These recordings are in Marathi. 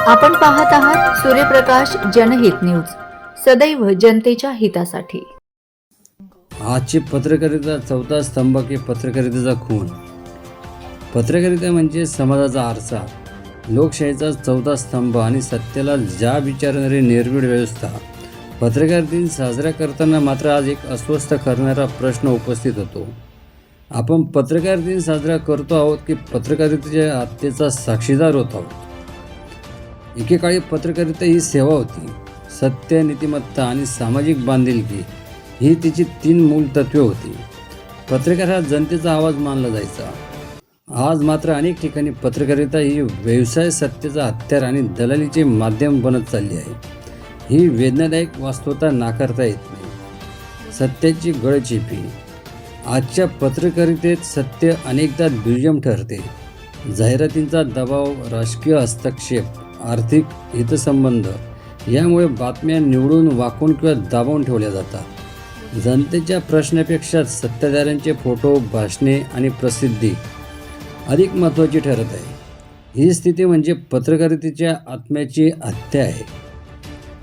आपण पाहत आहात सूर्यप्रकाश जनहित न्यूज, सदैव जनतेच्या हितासाठी। आजची पत्रकारिता चौथा स्तंभ की पत्रकारितेचा खून। पत्रकारिता म्हणजे समाजाचा आरसा, लोकशाहीचा चौथा स्तंभ आणि सत्याला ज्या विचारणारी निर्भीड व्यवस्था। पत्रकार दिन साजरा करताना मात्र आज एक अस्वस्थ करणारा प्रश्न उपस्थित होतो। आपण पत्रकार दिन साजरा करतो आहोत की पत्रकारितेच्या हत्येचा साक्षीदार होत आहोत? एकेकाळी पत्रकारिता ही सेवा होती। सत्य, नीतिमत्ता आणि सामाजिक बांधिलकी ही तिची 3 मूल तत्वे होती। पत्रकार हा जनतेचा आवाज मानला जायचा। आज मात्र अनेक ठिकाणी पत्रकारिता ही व्यवसाय, सत्तेचा हत्यार आणि दलालीचे माध्यम बनत चालली आहे। ही वेदनादायक वास्तवता नाकारता येत नाही। सत्याची गळचेपी। आजच्या पत्रकारितेत सत्य अनेकदा दुय्यम ठरते। जाहिरातींचा दबाव, राजकीय हस्तक्षेप, आर्थिक हितसंबंध यामुळे बातम्या निवडून, वाकून किंवा दाबवून ठेवल्या जातात। जनतेच्या प्रश्नापेक्षा सत्ताधाऱ्यांचे फोटो, भाषणे आणि प्रसिद्धी अधिक महत्त्वाची ठरत आहे। ही स्थिती म्हणजे पत्रकारितेच्या आत्म्याची हत्या आहे।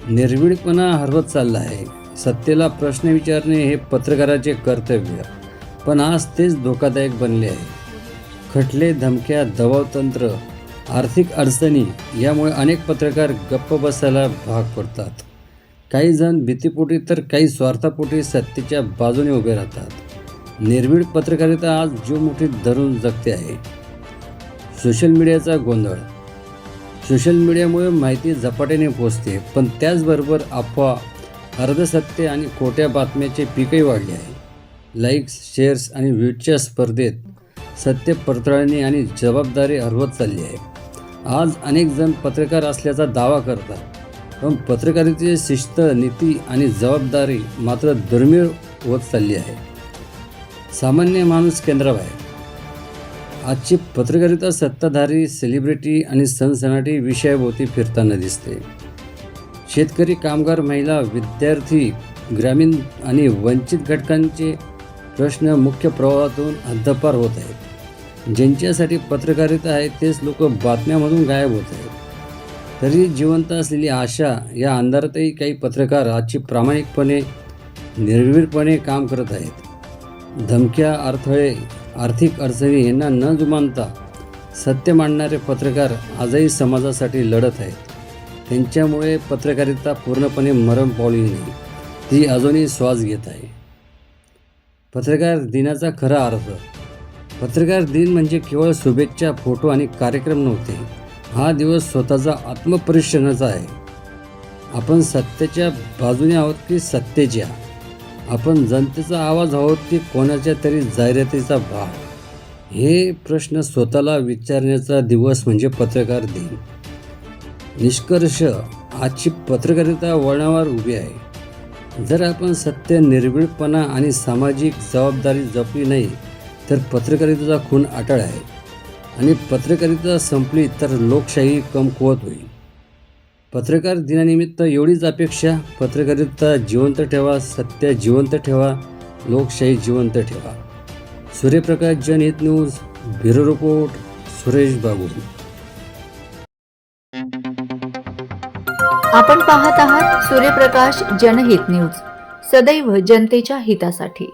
निर्भीडपणा हरवत चालला आहे। सत्तेला प्रश्न विचारणे हे पत्रकाराचे कर्तव्य, पण आज तेच धोकादायक बनले आहे। खटले, धमक्या, दबावतंत्र, आर्थिक अडचणी यामुळे अनेक पत्रकार गप्प बसायला भाग पडतात। काही जण भीतीपोटी तर काही स्वार्थापोटी सत्तेच्या बाजूने उभे राहतात। निर्भीड पत्रकारिता आज जीव मुठीत धरून जगते आहे। सोशल मीडियाचा गोंधळ। सोशल मीडियामुळे माहिती झपाट्याने पोहोचते, पण त्याचबरोबर अफवा, अर्धसत्य आणि खोट्या बातम्याचे पीकही वाढले आहे। लाईक्स, शेअर्स आणि व्ह्यूजच्या स्पर्धेत सत्य पडताळणी आणि जबाबदारी हरवत चालली आहे। आज अनेक जण पत्रकार असल्याचा दावा करतात, पण पत्रकारितेची शिस्त, नीती आणि जबाबदारी मात्र दुर्मिळ होत चालली आहे। सामान्य माणूस केंद्राबाहेर। आजची पत्रकारिता सत्ताधारी, सेलिब्रिटी आणि सनसनाटी विषयाभोवती फिरताना दिसते। शेतकरी, कामगार, महिला, विद्यार्थी, ग्रामीण आणि वंचित घटकांचे प्रश्न मुख्य प्रवाहातून हद्दपार होत आहेत। ज्यांच्यासाठी पत्रकारिता आहे तेच लोक बातम्यामधून गायब होत आहेत। तरी जिवंत असलेली आशा या अंधारातही काही पत्रकार आजची प्रामाणिकपणे, निर्भीडपणे काम करत आहेत। धमक्या, अडथळे, आर्थिक अडचणी यांना न जुमानता सत्य मांडणारे पत्रकार आजही समाजासाठी लढत आहेत। त्यांच्यामुळे पत्रकारिता पूर्णपणे मरण पावली नाही, ती अजूनही श्वास घेत आहे। पत्रकार दिनाचा खरा अर्थ। पत्रकार दिन म्हणजे केवळ शुभेच्छा, फोटो आणि कार्यक्रम नव्हते। हा दिवस स्वतःचा आत्मपरीक्षणाचा आहे। आपण सत्याच्या बाजूने आहोत की सत्तेच्या? आपण जनतेचा आवाज आहोत की कोणाच्या तरी जाहिरातीचा भाव? हे प्रश्न स्वतःला विचारण्याचा दिवस म्हणजे पत्रकार दिन। निष्कर्ष, आजची पत्रकारिता वळणावर उभी आहे। जर आपण सत्य, निर्भीडपणा आणि सामाजिक जबाबदारी जपली नाही तर पत्रकारितेचा खून अटळ आहे, आणि पत्रकारिता संपली तर लोकशाही कमकुवत होईल। पत्रकार दिनानिमित्त एवढीच अपेक्षा: पत्रकारिता जिवंत ठेवा, सत्य जिवंत ठेवा, लोकशाही जिवंत ठेवा। सूर्यप्रकाश जनहित news, bureau report, Suresh Babu. आपण पाहत आहात सूर्यप्रकाश जनहित न्यूज, सदैव जनतेच्या हितासाठी।